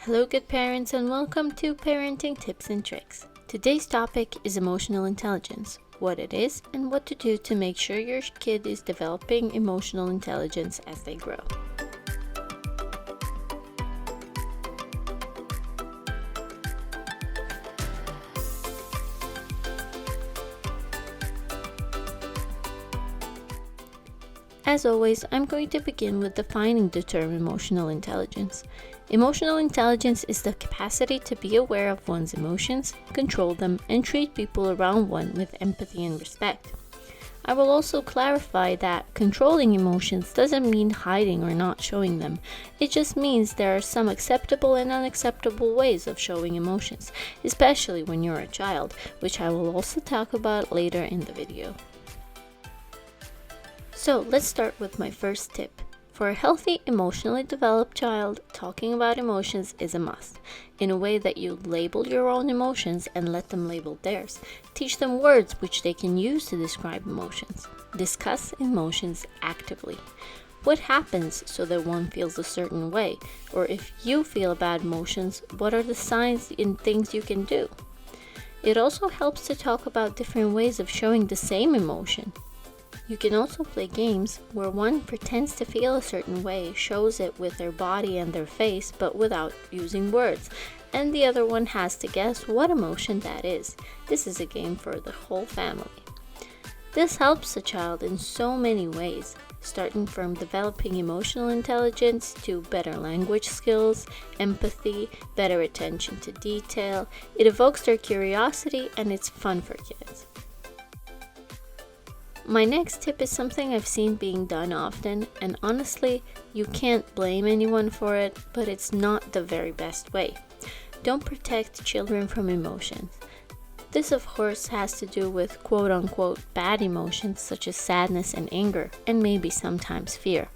Hello, good parents, and welcome to Parenting Tips and Tricks. Today's topic is emotional intelligence, what it is, and what to do to make sure your kid is developing emotional intelligence as they grow. As always, I'm going to begin with defining the term emotional intelligence. Emotional intelligence is the capacity to be aware of one's emotions, control them, and treat people around one with empathy and respect. I will also clarify that controlling emotions doesn't mean hiding or not showing them. It just means there are some acceptable and unacceptable ways of showing emotions, especially when you're a child, which I will also talk about later in the video. So let's start with my first tip. For a healthy, emotionally developed child, talking about emotions is a must, in a way that you label your own emotions and let them label theirs. Teach them words which they can use to describe emotions. Discuss emotions actively. What happens so that one feels a certain way? Or if you feel bad emotions, what are the signs and things you can do? It also helps to talk about different ways of showing the same emotion. You can also play games where one pretends to feel a certain way, shows it with their body and their face, but without using words, and the other one has to guess what emotion that is. This is a game for the whole family. This helps the child in so many ways, starting from developing emotional intelligence to better language skills, empathy, better attention to detail. It evokes their curiosity and it's fun for kids. My next tip is something I've seen being done often, and honestly, you can't blame anyone for it, but it's not the very best way. Don't protect children from emotions. This, of course, has to do with quote-unquote bad emotions such as sadness and anger, and maybe sometimes fear.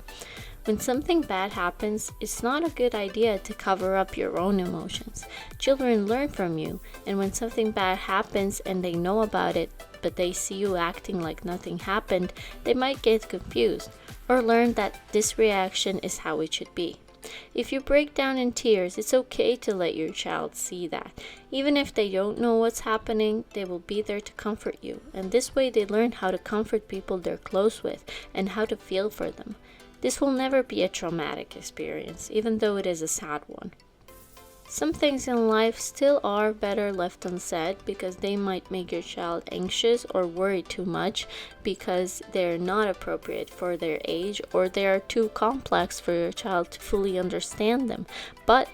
When something bad happens, it's not a good idea to cover up your own emotions. Children learn from you, and when something bad happens and they know about it, but they see you acting like nothing happened, they might get confused or learn that this reaction is how it should be. If you break down in tears, it's okay to let your child see that. Even if they don't know what's happening, they will be there to comfort you, and this way they learn how to comfort people they're close with and how to feel for them. This will never be a traumatic experience, even though it is a sad one. Some things in life still are better left unsaid because they might make your child anxious or worry too much because they're not appropriate for their age or they are too complex for your child to fully understand them. But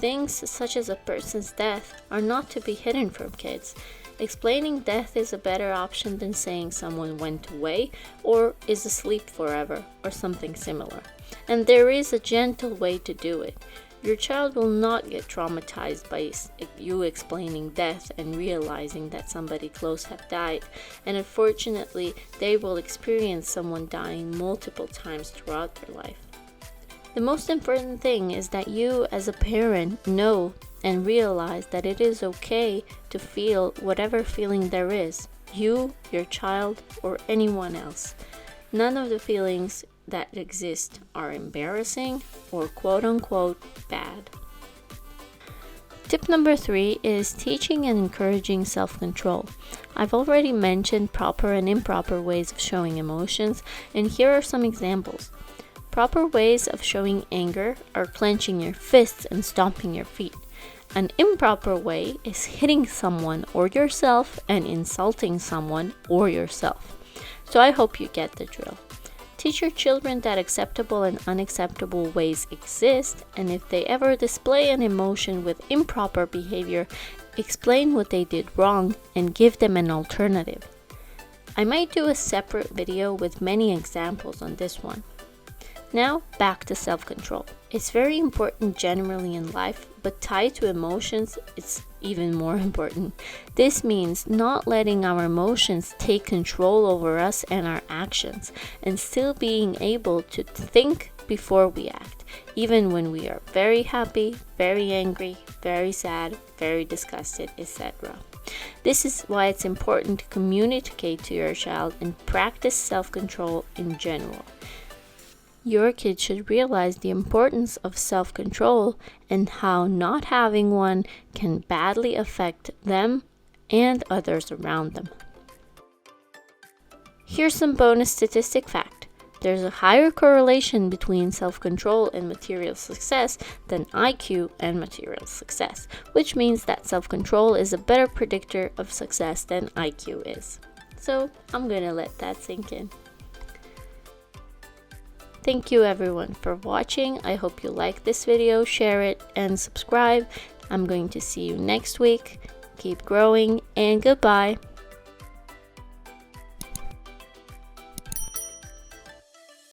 things such as a person's death are not to be hidden from kids. Explaining death is a better option than saying someone went away or is asleep forever or something similar. And there is a gentle way to do it. Your child will not get traumatized by you explaining death and realizing that somebody close have died, and unfortunately, they will experience someone dying multiple times throughout their life. The most important thing is that you as a parent know and realize that it is okay to feel whatever feeling there is, you, your child, or anyone else. None of the feelings that exist are embarrassing or quote-unquote bad. Tip number 3 is teaching and encouraging self-control. I've already mentioned proper and improper ways of showing emotions, and here are some examples. Proper ways of showing anger are clenching your fists and stomping your feet. An improper way is hitting someone or yourself and insulting someone or yourself. So I hope you get the drill. Teach your children that acceptable and unacceptable ways exist, and if they ever display an emotion with improper behavior, explain what they did wrong and give them an alternative. I might do a separate video with many examples on this one. Now, back to self-control. It's very important generally in life, but tied to emotions, it's even more important. This means not letting our emotions take control over us and our actions, and still being able to think before we act, even when we are very happy, very angry, very sad, very disgusted, etc. This is why it's important to communicate to your child and practice self-control in general. Your kids should realize the importance of self-control and how not having one can badly affect them and others around them. Here's some bonus statistic fact. There's a higher correlation between self-control and material success than IQ and material success, which means that self-control is a better predictor of success than IQ is. So I'm gonna let that sink in. Thank you everyone for watching. I hope you like this video, share it, and subscribe. I'm going to see you next week. Keep growing, and goodbye.